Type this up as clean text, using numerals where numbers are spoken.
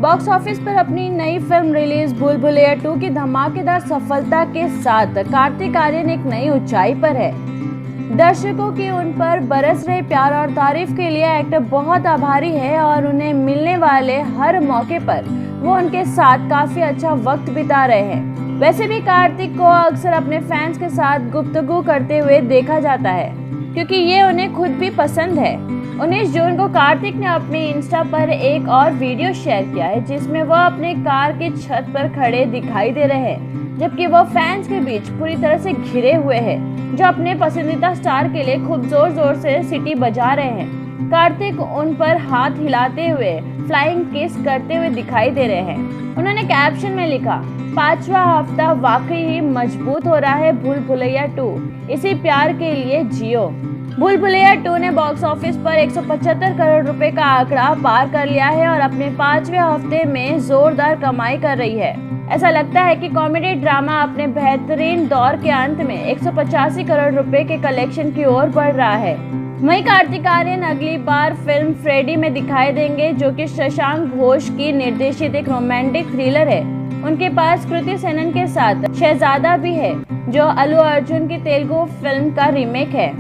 Box office पर अपनी नई फिल्म रिलीज भूल भुलैया 2 की धमाकेदार सफलता के साथ कार्तिक आर्यन एक नई ऊंचाई पर है। दर्शकों की उन पर बरस रहे प्यार और तारीफ के लिए एक्टर बहुत आभारी है और उन्हें मिलने वाले हर मौके पर वो उनके साथ काफी अच्छा वक्त बिता रहे हैं। वैसे भी कार्तिक को अक्सर अपने फैंस के साथ गुफ्तगू करते हुए देखा जाता है, क्योंकि ये उन्हें खुद भी पसंद है। 19 जून को कार्तिक ने अपने इंस्टा पर एक और वीडियो शेयर किया है, जिसमें वह अपने कार की छत पर खड़े दिखाई दे रहे हैं, जबकि वह फैंस के बीच पूरी तरह से घिरे हुए हैं, जो अपने पसंदीदा स्टार के लिए खूब जोर जोर से सीटी बजा रहे हैं। कार्तिक उन पर हाथ हिलाते हुए फ्लाइंग किस करते हुए दिखाई दे रहे हैं। उन्होंने कैप्शन में लिखा, 5वां हफ्ता वाकई ही मजबूत हो रहा है भूल भुलैया 2, इसी प्यार के लिए जियो। भूल भुलैया 2 ने बॉक्स ऑफिस पर 175 करोड़ रुपए का आंकड़ा पार कर लिया है और अपने 5वें हफ्ते में जोरदार कमाई कर रही है। ऐसा लगता है कि कॉमेडी ड्रामा अपने बेहतरीन दौर के अंत में 185 करोड़ रुपए के कलेक्शन की ओर बढ़ रहा है। वहीं कार्तिक आर्यन अगली बार फिल्म फ्रेडी में दिखाई देंगे, जो कि शशांक घोष की निर्देशित एक रोमांटिक थ्रिलर है। उनके पास कृति सेनन के साथ शहजादा भी है, जो अल्लू अर्जुन की तेलुगु फिल्म का रीमेक है।